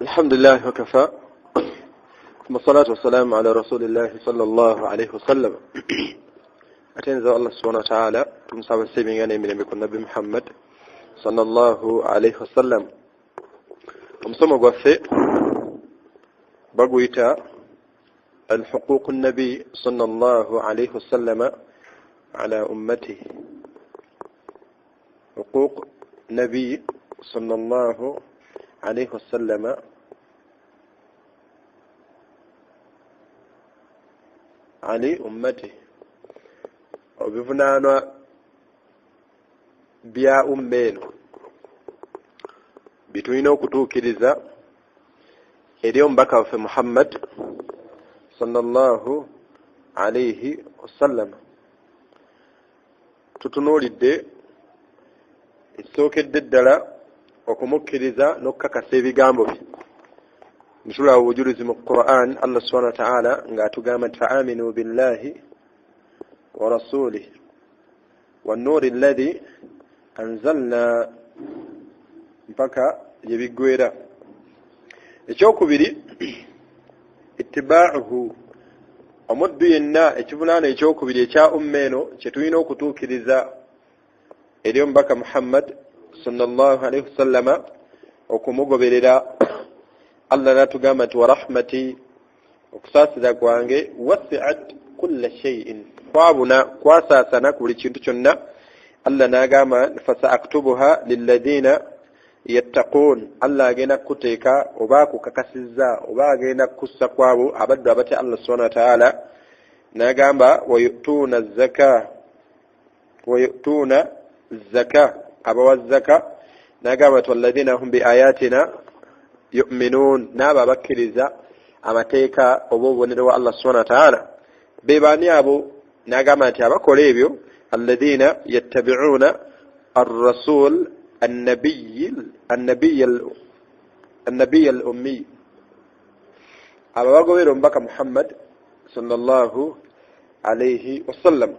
الحمد لله وكفى ثم الصلاة والسلام على رسول الله صلى الله عليه وسلم. أتنزل الله سبحانه وتعالى تمساب السيبين من يكون نبي محمد صلى الله عليه وسلم. ومسمى قفة بقويتا الحقوق النبي صلى الله عليه وسلم على أمته. حقوق نبي صلى الله عليه وسلم على أمته وبفنانا بيا أمين بتوين okutukkiriza eri omubaka waffe Muhammad sallallahu alayhi wasallam. Tutunuulidde essookedde ddala okumukkiriza n'okkakasa ebigambo bye. Nsula obujulizi mu Qur'an Allah subhanahu wa ta'ala ng'atugamba nti fa'aminu billahi wa rasulihi wan nuri alladhi anzalna mpaka yebiggwera. Ekyokubiri ittiba'uhu, omuddu yenna ekivunaano ekyokubiri ekya ummeeno kye tulina okutuukiriza eri omubaka Muhammad sallallahu alayhi wasallama okumugoberera. Allah natugamba nti wa rahmati, okusaasira kwange wasi'at kulla shay'in, kwabuna kwasaasana ku buli kintu kyonna. Allah n'agamba fasa'aktubuha lilladhina yattaqun, Allah agenda kuteeka oba kukakasizza oba agenda kussa kwabo abaddu abatya Allah subhanahu wa ta'ala. N'agamba wayutuna zaka abawa zaka. N'agamba nti walladhina hum bi ayatina yu'minun, n'abo abakkiriza amateeka oba obubonero wa Allah subhanahu wa ta'ala. Be baani abo? N'agamba nti abakola ebyo alladhina yattabi'una ar-rasul النبي الأمي، aba bagobera omubaka Muhammad sallallahu alayhi wasallam.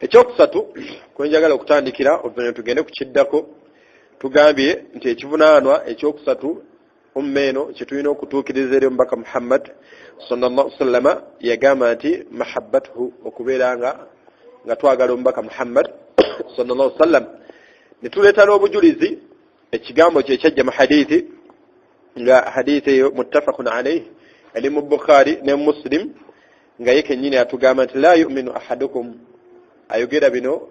Ekyokusatu kwenjagala okutandikira oluvannyuma tugende ku kiddako, tugambye nti ekivunaanwa ekyokusatu ummeeno kye tulina okutuukiriza eri omubaka Muhammad sallallahu alayhi wasallama yagamba nti mahabbatuhu, okubeera nga twagala omubaka Muhammad sallallahu alayhi wasallam. Nituleeta n'obujulizi ekigambo kye kyajja mu hadithi, nga hadithi eyo muttafaqun alayhi eri mu Bukhari ne Muslim, nga ye kennyini atugamba nti la yu'minu ahadukum, ayogera bino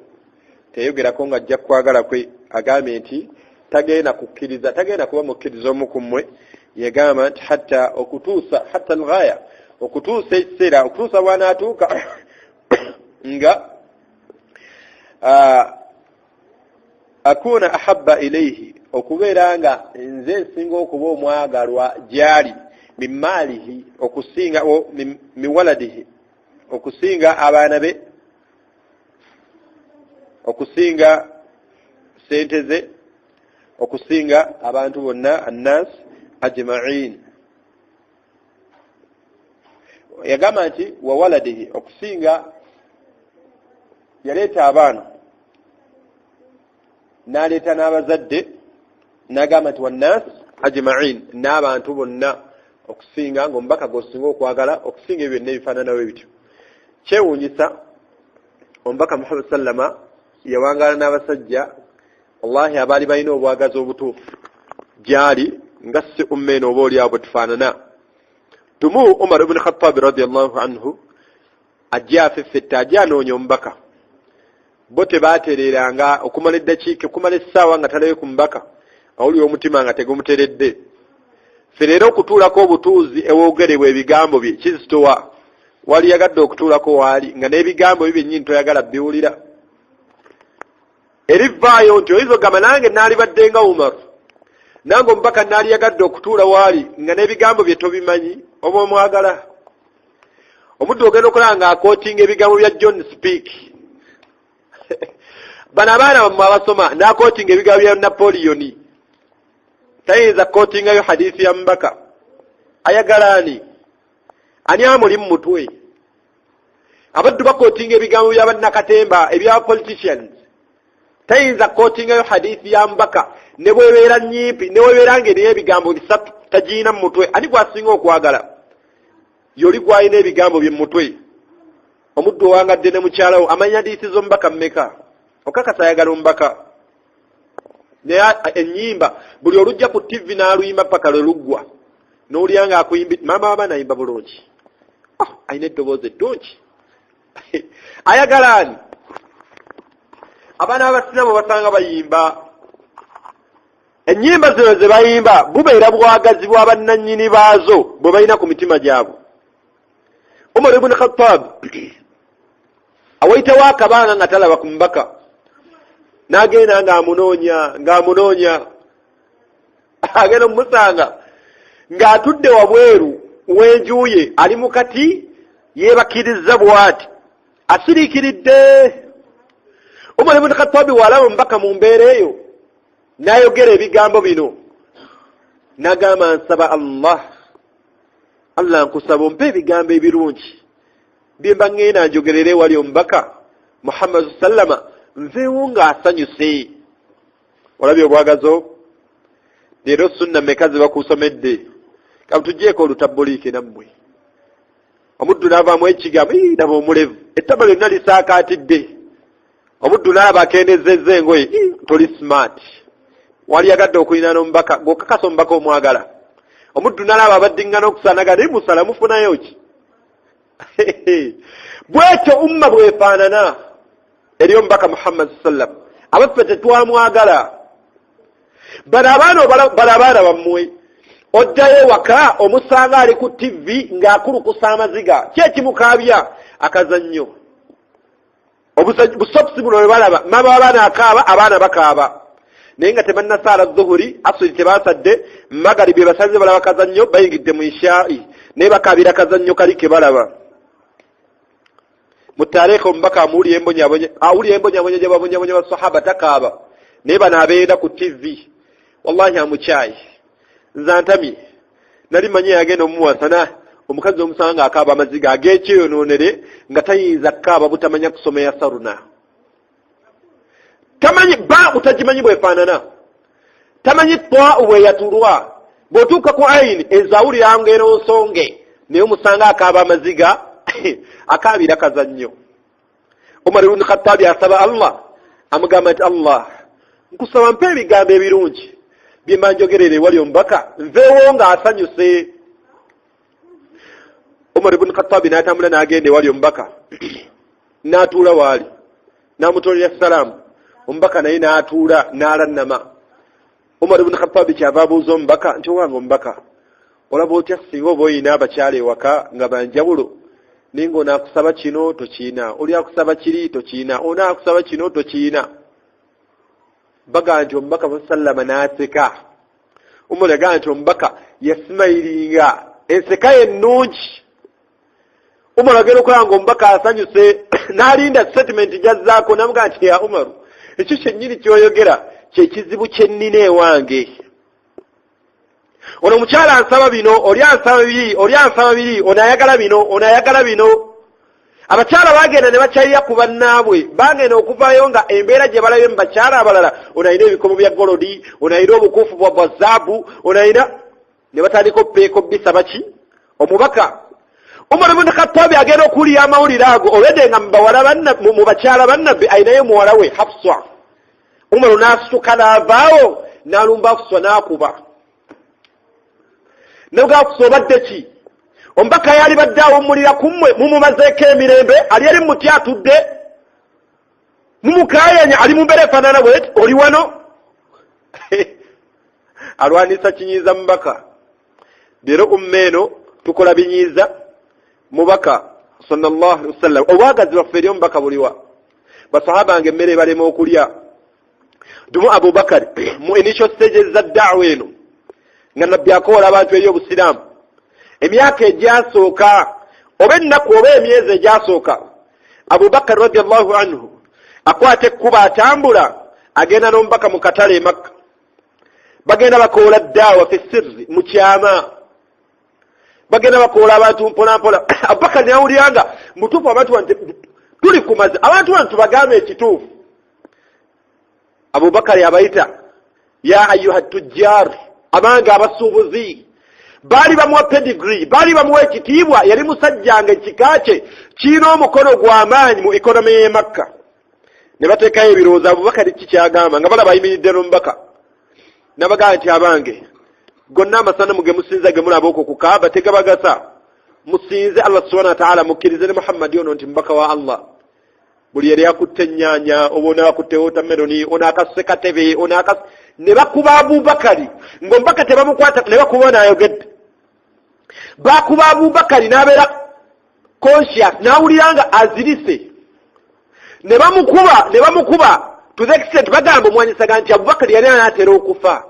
teyogerako nga ajja kwagala kwe, agambye nti tagenda kuba mukkiriza omu ku mmwe, yagamba nti hatta al-ghaya, okutuusa ekiseera, okutuusa bw'anaatuuka nga akuna ahabba ilayhi, okubeera nga nze nsinga okuba omwagalwa gyali, min maalihi, okusinga min waladihi, okusinga abaana be, okusinga sente ze, okusinga abantu bonna, annas ajma'in. Yagamba nti wa waladihi, okusinga, yaleeta abaana n'aleeta n'abazadde, n'agamba nti wannas ajma'in, n'abantu bonna, okusinga ng'omubaka gw'osinga okwagala, okusinga ebyo byonna ebifaananawo bityo. Kyewuunyisa omubaka Muhammad sallama yawangaala n'abasajja wallahi abaali balina obwagazi obutuufu gyali nga si ummeeno oba oli abo tufaanana. Tumu Umar ibn Khattab radiyallahu anhu ajja afeffetta, ajja anoonya omubaka. Bo tebaatereranga okumala eddakiika, okumala essaawa nga talabe ku mubaka, awuli omutima nga tegumuteredde. Ffe leero okutuulako obutuuzi ewoogerebwa ebigambo bye kizitowa, wali yagadde okutuulako waali nga n'ebigambo bye byennyini toyagala biwulira. Erivaayo nti oyinza ogamba nange naali badde nga Umar, nange omubaka naali yagadde okutuula waali nga n'ebigambo bye tobimanyi, oba omwagala. Omuddu ogenda okulaba ng'akootinga ebigambo bya John Speak. Bano abaana bammwe abasoma n'akootinga ebigambo bya Napoleon, tayinza kootingayo hadithi ya mubaka. Ayagala ani amuli mu mutwe? Abaddu bakootinga ebigambo bya bannakatemba, ebya politicians. tayinza kootingayo hadithi ya mbaka ne bwebeera nyimpi ne bwebeera ng'eriyo ebigambo bisatu tagiina mu mutwe ani gwasinga okwagala yoli gwalina ebigambo bye mu mutwe omuddu owangadde ne mukyalawo amanya hadithi z'omubaka mmeka okakasa ayagala omubaka naye ennyimba buli olujja ku tv n'aluyimba paka lwe luggwa n'olya nga akuyimbi maama w'abaana ayimba bulungi alina eddoboozi eddungi ayagala ani abaana b'abasiraamu basanga bayimba ennyimba zino ze bayimba bubeera bwagazi bwa bannannyini baazo bwe balina ku mitima gyabwe. Umar ibn Khattab awayitawo akabanga nga talaba ku mubaka n'agenda ng'amunoonya agenda omusanga ng'atudde wabweru w'enjuye ali mu kati yeebakiriza bw'ati asiriikiridde. Umar ibn Khattab walaba omubaka mu mbeera eyo n'ayogera ebigambo bino n'agamba nsaba Allah nkusaba ompe ebigambo ebirungi bye mba ngenda njogerere wali omubaka Muhammad sallama nveewo ng'asanyuse. Olabye obwagazo leero sunna mmeka ze bakusomedde kabutugyeeko olutabuliike nammwe omuddu n'avaamu ekigambo naba omulevu ettama lyonna lisaakaatidde omuddu n'alaba akendezezza engoye toli smart wali yagadde okulina n'omubaka g'okakasa omubaka omwagala omuddu n'alaba abaddiŋŋana okusaanaga naye musala mufunayo ki bwetyo umma bwefaanana eri omubaka Muhammad sallam abaffe tetwamwagala bano abaana bammwe oddayo waka omusanga ali ku tv ng'akulukusa amaziga kyekimukaabya akazannyo busopusi buno bwe balaba mama w'abaana akaaba abaana bakaaba naye nga tebannasaala zuhuri asuli tebaasadde magaribi basanze balaba kazannyo bayingidde mu ishaa'i naye bakaabira kazannyo kali ke balaba mu tareeka omubaka awulira embonyabonya gye babonyabonya basahaba takaaba naye bano abeera ku tv wallahi amukyayi nzantamye nali manye yagenda omuwasana omukazi omusanga akaaba amaziga ag'ekyeyonoonere nga tayinza kukaaba butamanya kusoma ya saruna tamanyi utagimanyi bwefaanana tamanyi twa'u bwe yatulwa bw'otuuka ku ayini ezawulira ngero nsonge naye omusanga akaaba amaziga akaabira kazannyo. Umar ibn Khattab asaba Allah amugamba nti Allah nkusaba mpe ebigambo ebirungi bye manjogerere wali omubaka nveewo ng'asanyuse. Umar ibn Khattab n'atambula n'agenda wali omubaka n'atuula waali n'amutolera salaamu omubaka naye n'atuula n'alannama. Umar ibn Khattab kyava abuuza omubaka nti owange omubaka olaba otya singa oba oyina abakyala ewaka nga banjawulo naye ng'onaakusaba kino tokiina oli akusaba kiri tokiina onaakusaba kino tokiina. Baga nti omubaka musallama n'aseka. Umar yagaa nti omubaka yasimayiringa enseka ennungi. Umar agenda okulanga omubaka asanyuse n'alinda statement gyazzaako namugaa nti ya Umaru ekyo kyennyini kyoyogera kyekizibu kyennina ewange. Ono omukyala ansaba bino oli ansaba biri onaayagala bino. Abakyala bagenda ne bakyalira ku bannaabwe bagenda okuvaayo nga embeera gye balabye mu bakyala abalala onayina ebikomo bya golodi onayina obukuufu bwa zaabu onayina ne batandika opeeko bisaba ki omubaka. Umar ibn Khattab agenda okuwulira amawulire ago olwedde nga mu bakyala bannabbi ayinayo muwala we Hafsa. Umar n'asituka n'avaawo n'alumba Hafsa n'akuba nabwo Hafsa obadde ki omubaka yali badde awummulira kummwe mumumazeeko emirembe ali eri muti atudde mumukayanya ali mumbeera efaanana bweti oli wano alwanisa kinyiiza mubaka. Leero umma eno tukola binyiiza mubaka sallallahu alaihi wasallam. Obwagazi bwaffe eri omubaka buliwa basahaba nga emmere balema okulya dumu Abubakar mu initial stages za da'wa eno nga nabbi akoola abantu eri obusiraamu emyaka egyasooka oba ennaku oba emyezi egyasooka Abubakar radiyallahu anhu akwata ekkuba atambula agenda n'omubaka mu katale e Makka bagenda bakoola daawa fi sirri mu kyama bagenda bakoola abantu mpolampola. Abubakar n'awulira nga mutuufu abantu tuli kumaze abantu bano tubagambe ekituufu Abubakar abayita ya ayyuha tujjar abanga abasuubuzi bali bamuwa pedigree bali bamuwa ekitiibwa yali musajja nga ekikaace kiina omukono gw'amaanyi mu ikonomi y'e Makka ne bateekayo ebirowoozo Abubakar kikyagamba nga balaba ayimiridde n'omubaka n'abagamba nti abange gonna amasanamu ge musinza ge mulaba okwo ku Kaaba tegabagasa musinze Allah subhanahu wa ta'ala mukkirize ne Muhammad ono nti mubaka wa Allah buli yali akutte ennyanya obona akutte watermeloni ona akasse katebe ona akas ne bakuba Abubakari ng'omubaka tebamukwata ne bakuba n'ayogedde bakuba Abubakari n'abeera conscious n'awulira nga azirise ne bamukuba to the extent bagamba omwanyisaga nti Abubakari yali anaatera okufa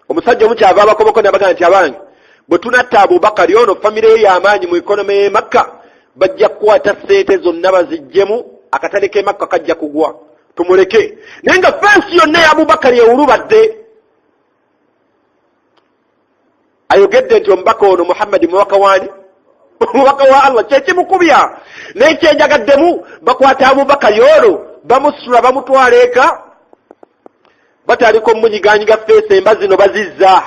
omusajja omu kyava abakoboko n'abagamba nti abange bwe tunatta Abubakari ono famire ye y'amaanyi mu ikonomi y'e Makka bajja kukwata ssente zonna baziggyemu akatale k'e Makka kajja kugwa tumuleke naye nga fensi yonna ya Abubakari ewulubadde ayogedde nti omubaka ono Muhammad mubaka wani mubaka wa Allah kyekimukubya naye kyenjagaddemu bakwata Abubakari ono bamusula bamutwala eka bataaliko munyiganyiga feesi emba zino bazizza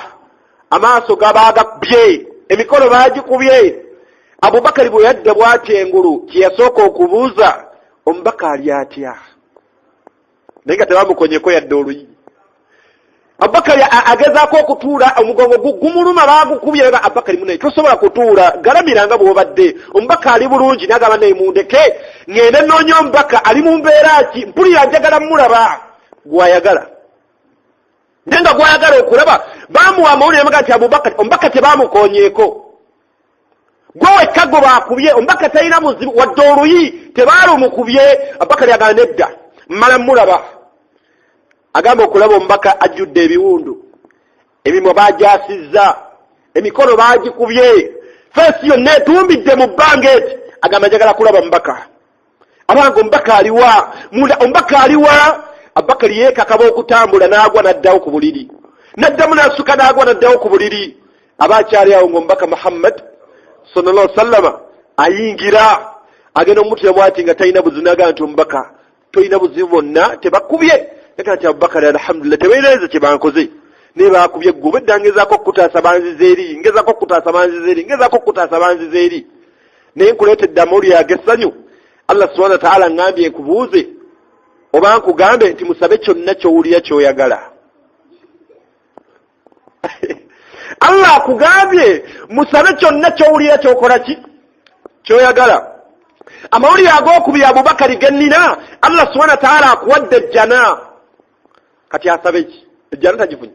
amaaso gabaagakubye emikono baagikubye Abubakari bwe yadda bw'atyo engulu kyeyasooka okubuuza omubaka ali atya naye nga tebamukonyeko yadde oluyi Abubakari agezaako okutuula omugongo gumuluma baagukubye Abubakari munaye tosobola kutuula galamira nga bw'obadde omubaka ali bulungi n'agamba naye mundeke ngende nnoonya omubaka ali mu mbeera ki mpulira njagala mulaba gwayagala naye nga gwayagala okulaba baamuwa amawulire amaga nti Abubakari omubaka tebaamukonyeeko gwe wekka gwe baakubye omubaka talina buzibu wadde oluyi tebaalumukubye Abubakari agamba nedda mmala mulaba agamba okulaba omubaka ajjudde ebiwundu emimwa baajasizza emikono baagikubye feesi yonna etumbidde mu bbanga eti agamba njagala kulaba omubaka abange omubaka aliwa munda omubaka aliwa Abubakari yeekakaba okutambula n'agwa n'addawo ku buliri n'addamu n'asuka n'agwa n'addawo ku buliri abaakyali awo ng'omubaka Muhammad sallallahu alaihi wasallam ayingira agenda omutira bwati nga talina buzibu n'agamba nti omubaka tolina buzibu bonna tebakubye nekana nti Abubakari alhamdulillah tebeereza kye bankoze naye baakubye ggwe obwedda ngezaako okukutaasa banziza eri ngezaako okukutaasa banziza eri ngezaako okukutaasa banziza eri naye nkuleetedde amawulire ag'essanyu Allah subhanahu wa ta'ala ngambye nkubuuze oba nkugambe nti musabe kyonna ky'owulira ky'oyagala Allah akugambye musabe kyonna ky'owulira ky'okola ki ky'oyagala amawulire ag'okubiri Abubakari gennina Allah subhanahu wa ta'ala akuwadde ejjana kati asabe ki ejjana tagifunye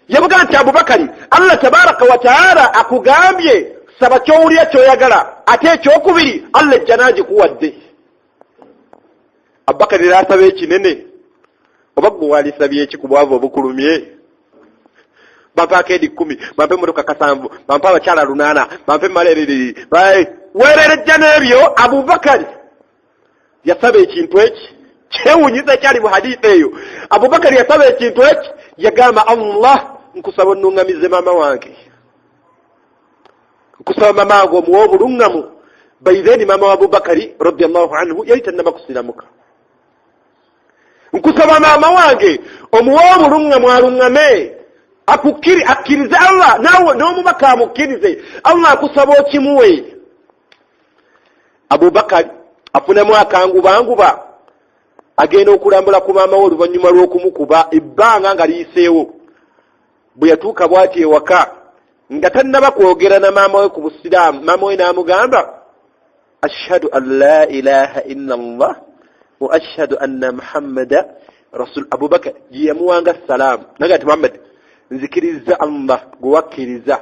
yavuga nti Abubakari Allah tabaraka wa ta'ala akugambye saba ky'owulira ky'oyagala ate ekyokubiri Allah ejjana agikuwadde Abubakari n'asaba ekinene oba ggwe walisabye eki ku bwavu obukulumye bampe akeedi 10 bampe emmotoka 7 bampe abakyala 8 bampe malereri weerera ejjana ebyo Abubakari yasaba ekintu eki kyewunyiza ekyali mu hadiisi eyo Abubakari yasaba ekintu eki yagamba Allah nkusaba onnuŋŋamize maama wange nkusaba maama wange omuwa obuluŋŋamu bayizeeni maama wa Abubakari radiyallahu anhu yali tannaba kusiramuka nkusaba maama wange omuwa obuluŋŋamu aluŋŋame akkirize Allah nawe n'omubaka amukkirize Allah akusaba okimuwe Abubakari afunamu akangubanguba agenda okulambula ku maama we oluvannyuma lw'okumukuba ebbanga nga liyiseewo bwe yatuuka bw'ati ewaka nga tannaba kwogera na maama we ku busiraamu maama we n'amugamba ashhadu an la ilaha illa Allah wa ashhadu anna Muhammada rasul Abubakar yamuwanga salaamu naga ati Muhammad nzikiriza Allah gwe wakkiriza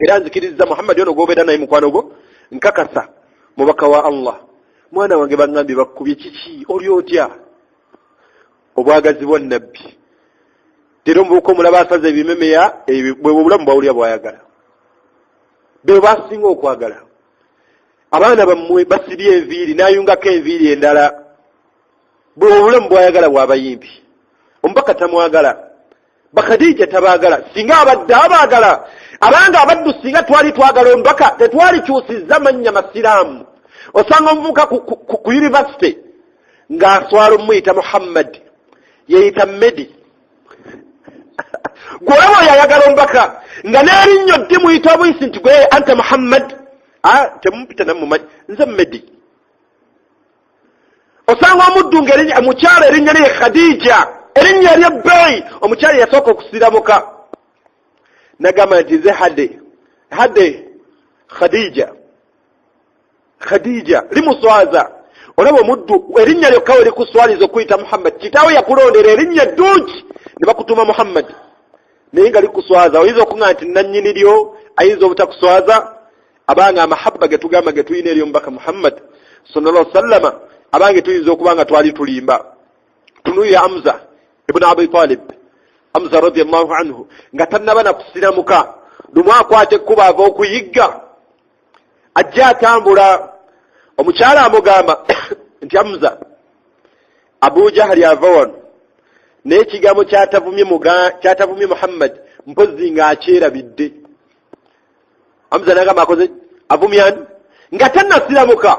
era nzikiriza Muhammad ono gwobeera naye mukwano gwo nkakasa mubaka wa Allah mwana wange bangambye bakkubye kiki oli otya obwagazi bwa Nabbi tero mbuko mulaba asaze ebimemeya bwe bulamu bwawulira bwayagala be basinga okwagala abaana bammwe basibye enviiri n'ayungako enviiri endala bwe bulamu bwayagala bw'abayimbi omubaka tamwagala Bakadija tabaagala singa abadde abaagala abanga abaddu singa twali twagala omubaka tetwali kyusizza mannya masiraamu osanga omuvuka ku university ng'aswala omuyita Muhammad yeyita Medi gwolaba yayagala omubaka nga n'erinnyo ddi muyita obuyisi nti gwe anta Muhammad temupita namumanyi nze Medi osanga omuddu omukyala erinnya lye Khadija erinnya ery'ebbeeyi omukyala yasooka okusiramuka nagamba nti ze hade Khadija limuswaza olaba omuddu erinnya lyokka we likuswaliza okuyita Muhammad kitaawe yakulondera erinnya ddungi ne bakutuma Muhammad naye nga likuswaza oyinza okuŋŋa nti nannyini lyo ayinza obutakuswaza abanga amahabba ge tugamba ge tulina eri omubaka Muhammad sallallahu alaihi wasallama abange tuyinza okuba nga twali tulimba tunuya Hamza ibn Abi Talib Hamza radiyallahu anhu nga tannaba na kusiramuka lumu akwate ekkuba ava okuyigga ajja atambula omukyala amugamba nti Hamza Abu Jahali ava wano naye ekigambo kyatavumye Muhammad mpozi nga akyerabidde Hamza nagamba akoze avumya ani nga tannasiramuka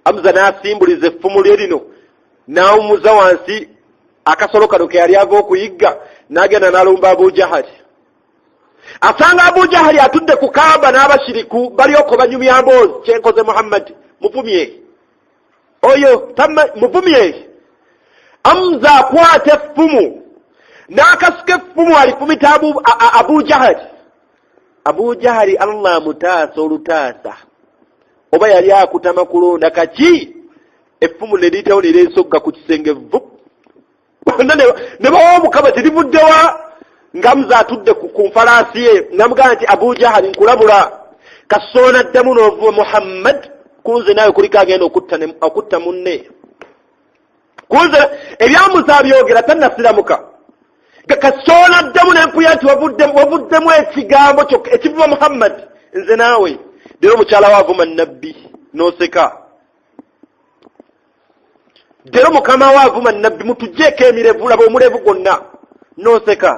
Hamza n'asimbuliza effumu lye lino n'awumuza wansi akasolo kano ke yali ava okuyigga n'agenda n'alumba Abu Jahali asanga Abu Jahali atudde ku Kaaba n'abashiriku balyoko banyumya mboozi kyenkoze Muhammad muvumye oyo muvumye Hamza akwata effumu n'akasuka effumu alifumita Abu Jahali Allah amutaasa olutaasa oba yali akutama kulonda kaki effumu ne liyitawo ne lyesogga ku kisenge vu ne bawa omukama terivuddewa nga Hamza atudde ku nfalaasi ye namugamba nti Abu Jahali nkulabula kasoona ddamu n'ovuba Muhammad kunze nawe kuliko agenda okutta munne kunze ebyamuza byogera tannasiramuka kasoona ddamu n'empuya nti wavuddemu ekigambo ekivuba Muhammad nze naawe leero mukyala waavuma Nabbi n'oseka leero mukama waavuma Nabbi mutugjeeko emirevu laba omurevu gwonna n'oseka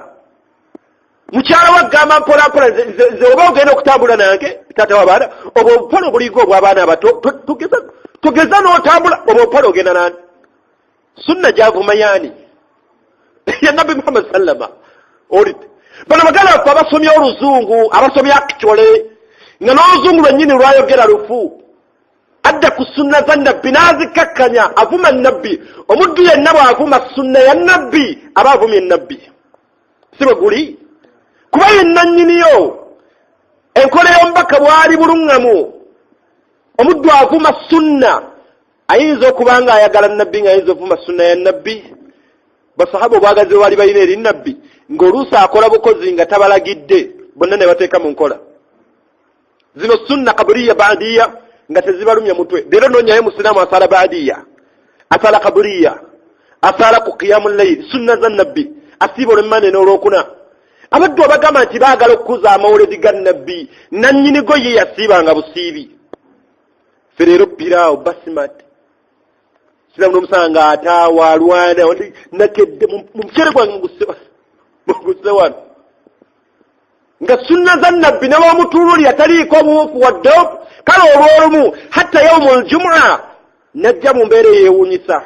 mukyala wagamba mpolampola nze oba ogenda okutambula nange taata w'abaana oba obupola obuligo obw'abaana abato tugeza n'otambula oba obupola ogenda nani sunna gyavuma yaani ya Nabbi Muhammad sallama olidde bano bagala baffe abasomya oluzungu abasomya actually nga n'oluzungu lwennyini lwayogera lufu adda ku sunna za Nabbi n'azikakkanya avuma Nabbi omuddu yenna bw'avuma sunna ya Nabbi aba avumye Nabbi si bwe guli kuba yenna nnyiniyo enkola y'omubaka bwali buluŋŋamu omuddu avuma sunna ayinza okuba nga ayagala Nabbi ng'ayinza okuvuma sunna ya Nabbi basahaba obwagazi bwe bali balina eri Nabbi ng'oluusi akola bukozi nga tabalagidde bonna ne bateeka mu nkola zino sunna kaburiya baadiya nga tezibalumya mutwe leero noonyayo musiraamu asala baadiya asala kaburiya asala ku qiyamul layl sunna za Nabbi asiiba olw'emmande n'olwokuna abaddu abagamba nti baagala okukuza amawuledi ga Nabbi nannyinigo ye yasiibanga busiibi fe leero piraawo basimati siramu n'omusanga ataawa alwana nakedde mu mucere gwange muguse wano nga sunna za Nabbi ne bw'omutuululira taliiko obuwufu wadde kale olw'olumu hatta yawmul jumu'a najja mu mbeera eyeewuunyisa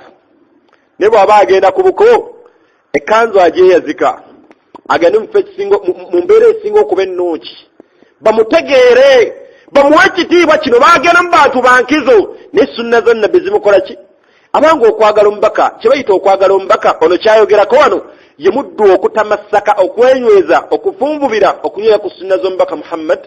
ne bw'aba agenda ku buko ekkanzu agyeyazika agende mu mbeera esinga okuba ennungi bamutegeere bamuwe ekitiibwa kino baagenda mu bantu bankizo ne sunna za Nabbi zimukola ki abanga okwagala omubaka kye bayita okwagala omubaka ono kyayogerako wano ye muddu okutamasaka okwenyweza okufunvubira okunywera ku sunna z'omubaka Muhammad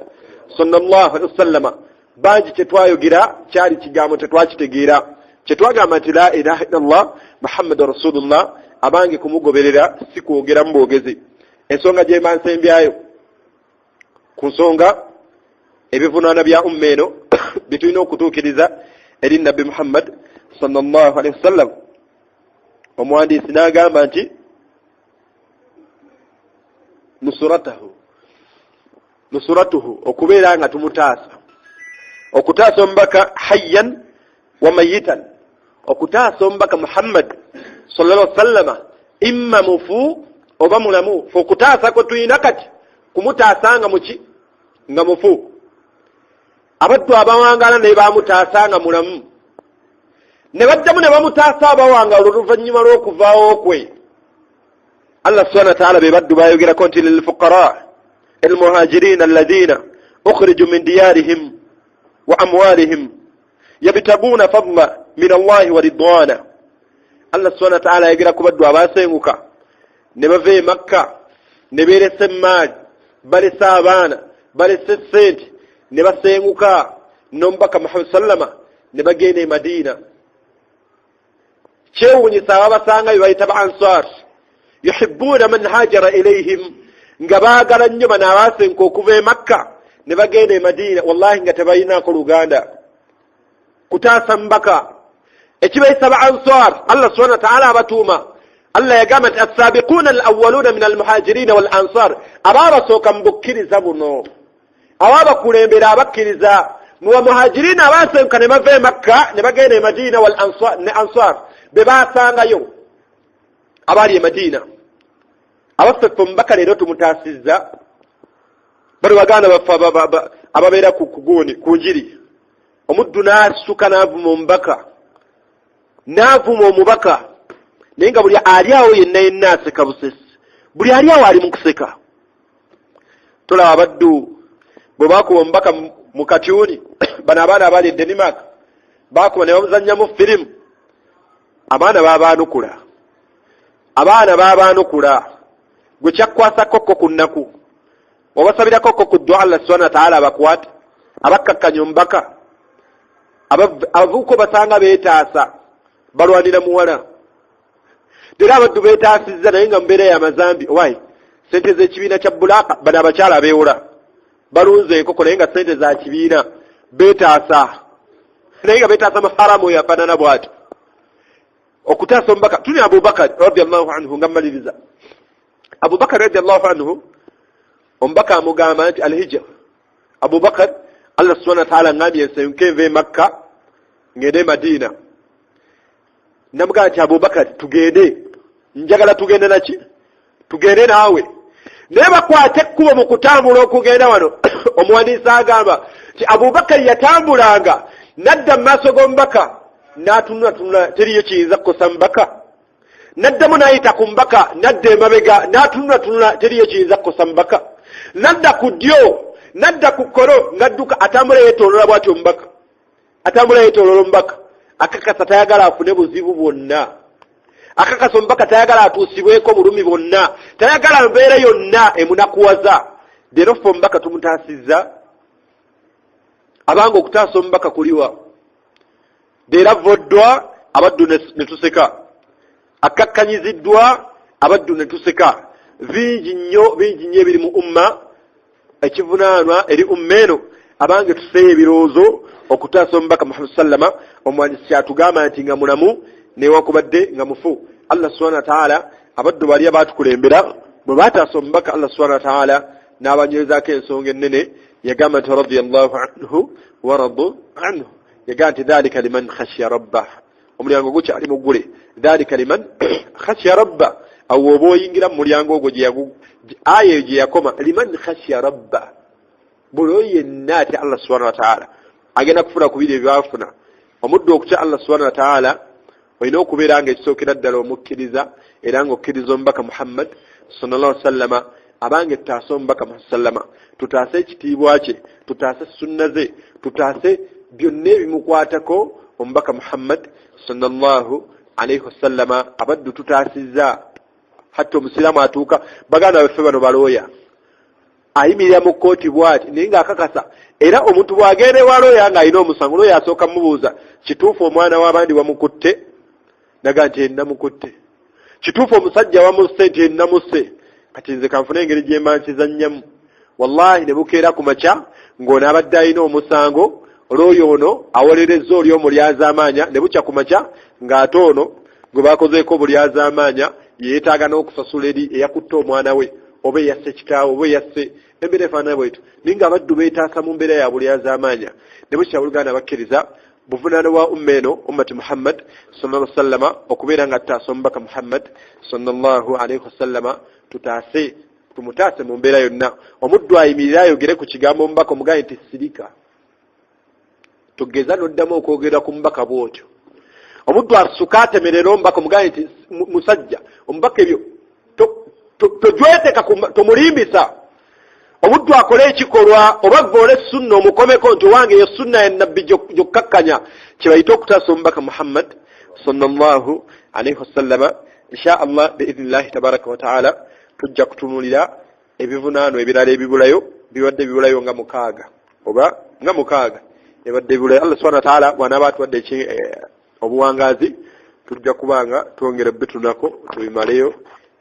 sallallahu alaihi wasallama bangi kyetwayogera kyali kigambo tetwakitegeera kyetwagamba nti la ilaha illallah Muhammadu rasulullah abange kumugoberera si kwogera mu bwogezi ensonga gye mansembyayo ku nsonga ebivunaana bya umma eno bye tulina okutuukiriza eri Nabbi Muhammad sallallahu alaihi wasallam omuwandiisi n'agamba nti nusuratuhu okubeera nga tumutaasa okutaasa omubaka hayyan wa mayitan okutaasa omubaka Muhammad sallallahu alaihi wasallama imma mufu oba mulamu fe okutaasa kwe tuyina kati kumutaasa nga muki nga mufu abaddu abawangala naye bamutaasa nga mulamu ne baddamu ne bamutaasa abawanga oluvannyuma lw'okuvaawo kwe. Allah subhanahu wa ta'ala be baddu bayogerako nti lilfuqara almuhajirin alladhina ukhriju min diyarihim wa amwalihim yabtaguna fadla min Allah wa ridwana. Allah subhanahu wa ta'ala ayogera ku baddu abasenguka ne bava Makka ne beeresa emmaali balesa abaana balesa ssente ne basenguka n'omubaka Muhammad sallama ne bagenda e Madina. Kyewuunyisa ababasangayo bayita ba Ansar yuhibbuna man hajara ilayhim nga baagala nnyo bano abaasenguka okuva e Makka ne bagenda e Madina wallahi nga tebalinaako luganda kutaasa mbaka. Ekibayisa ba Ansar Allah subhanahu wa ta'ala abatuuma. Allah yagamba nti as-sabiquna al-awwaluna min al-muhajirin wal ansar ababasooka mu bukkiriza buno ababakulembera abakkiriza mu muhajirin abasenguka ne bava e Makka ne bagenda e Madina wal ansar ne ansar be baasangayo abali e Madina. Abaffe mbaka leero tumutaasizza bali baganda baffe ababeera ku kuguni ku njiri. Omuddu n'asuka n'avuma omubaka n'avuma omubaka naye nga buli ali awo yenna aseka busesi. Buli ali awo ali mu kuseka. Tolaba abaddu bwe baakuba omubaka mu katyuni bano abaana abali e Denmark baakuba ne bamuzannyamu firimu. Abaana baabaanukula gwe kyakkwasa kokko ku nnaku obasabira kokko ku ddwa Allah subhanahu wa ta'ala abakwate abakkakkanya omubaka. Abavubuka basanga beetaasa balwanira muwala. Era abaddu beetaasizza naye nga mbeera y'amazambi wayi sente z'ekibiina kya Bulaaka bano abakyala abeewola balunze enkoko naye nga sente za kibiina beetaasa naye nga beetaasa mafaramu yafaanana bw'atyo okutaasa omubaka. Tuni Abubakar radiyallahu anhu nga mmaliriza. Abubakar radiyallahu anhu omubaka amugamba nti alhijja. Abubakar Allah subhanahu wa ta'ala ngambye ensenguke nve e Makka ngende e Madina. Namugamba nti Abubakar tugende njagala tugende naki tugende naawe naye bakwate ekkubo mu kutambula okugenda wano. Omuwandiisi agamba nti Abubakar yatambulanga nadda mu maaso g'omubaka n'atunula teriyo kiyinza kukosa mubaka. Naddamu n'ayita ku mubaka nadda emabega n'atunula teriyo kiyinza kukosa mubaka. Nadda ku ddyo nadda ku kkono ng'adduka atambula yeetoolola bw'atyo omubaka. Atambula yeetoolola omubaka. Akakasa tayagala afune buzibu bwonna. Akakasa omubaka tayagala atuusibweko bulumi bwonna. Tayagala mbeera yonna emunakuwaza. Leero ffe omubaka tumutaasizza. Abanga okutaasa omubaka kuliwa. Leero avvoddwa abaddu ne tuseka. Akkakkanyiziddwa abaddu ne tuseka. Bingi nnyo ebiri mu umma. Ekivunaanwa eri umma eno abange tuseeyo ebirowoozo okutaasa omubaka Muhammad sallama. Omuwandiisi atugamba nti nga mulamu newankubadde nga mufu. Allah subhanahu wa ta'ala abaddu bali abaatukulembera bwe baataasa omubaka Allah subhanahu wa ta'ala n'abanywezaako ensonga ennene yagamba nti radiyallahu anhu wa radu anhu. Yagamba nti dhalika liman khashiya rabbah. Omulyango gukyali muggule. Dhalika liman khashiya rabbah. Awo oba oyingira mu mulyango ogwo aya gye yakoma liman khashiya rabbah. Buli oyo yenna ati Allah subhanahu wa ta'ala agenda kufuna ku biri ebyafuna. Omuddu okutya Allah subhanahu wa ta'ala olina okubeera nga ekisookera ddala omukkiriza era ng'okkiriza omubaka Muhammad sallallahu alaihi wasallama. Abange tutaase omubaka Muhammad sallama tutaase ekitiibwa kye tutaase sunna ze tutaase byonna ebimukwatako omubaka Muhammad sallallahu alaihi wasallama. Abaddu tutaasizza hatta omusiraamu atuuka baganda baffe bano balooya ayimirira mu kkooti bw'ati naye ng'akakasa era omuntu bw'agenda ewa looya ng'alina omusango looya asooka mubuuza kituufu omwana w'abandi wamukutte naga nti ennamukutte. Kituufu omusajja wamusse nti ennamusse. Kati nze kanfuna engeri gye mbankizannyamu. Wallahi ne bukeera ku makya ng'onaabadde alina omusango olw'oyo ono awolerezza oli omulyazaamaanya ne bukya ku makya ng'ate ono gwe baakozeeko obulyazaamaanya yeetaaga n'okusasula eri eyakutte omwana we oba eyasse kitaawe oba eyasse embeera efaanana bwetyo. Naye ng'abaddu beetaasa mu mbeera ya bulyazaamaanya ne bukya buluganda bakkiriza buvunaano bwa umma eno ummati Muhammad sallallahu alaihi wasallama okubeera nga tutaasa omubaka Muhammad sallallahu alaihi wasallama tumutaase mu mbeera yonna. Omuddu ayimirira ayogere ku kigambo omubaka omugaye nti sirika. Tugeza n'oddamu okwogera ku mubaka bw'otyo. omuddu asuka atemerera omubaka omugane nti musajja omubaka ebyo tojweteka tomulimbisa omuddu akole ekikolwa oba gole sunna omukomeko nti owange eyo sunna ya nabbi gyokkakkanya kyebayita okutaasa omubaka Muhammad sallallahu alaihi wasallama. insha Allah biidhnillahi tabaraka wa taala tujja kutunulira ebivunaano ebirala ebibulayo bibadde bibulayo nga mukaaga oba nga mukaaga ebadde bibulayo. Allah subhanahu wa taala bw'anaaba atuwadde obuwangazi tujja kubanga twongera bitunako tubimaleyo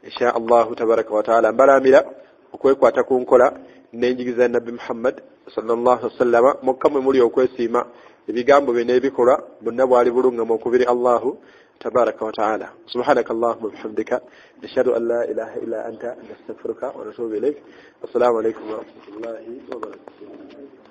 insha Allah tabaraka wa taala. Mbalamira okwekwata ku nkola n'enjigiriza ya Nabbi Muhammad sallallahu alaihi wasallama mukka mwe muli okwesiima ebigambo bye n'ebikola bonna bwali bulungamu okubiri Allahu tabaraka wa taala. Subhanaka Allahumma bihamdika nashhadu an la ilaha illa anta nastaghfiruka wa natubu ilayk. Assalamu alaykum wa rahmatullahi wa barakatuh.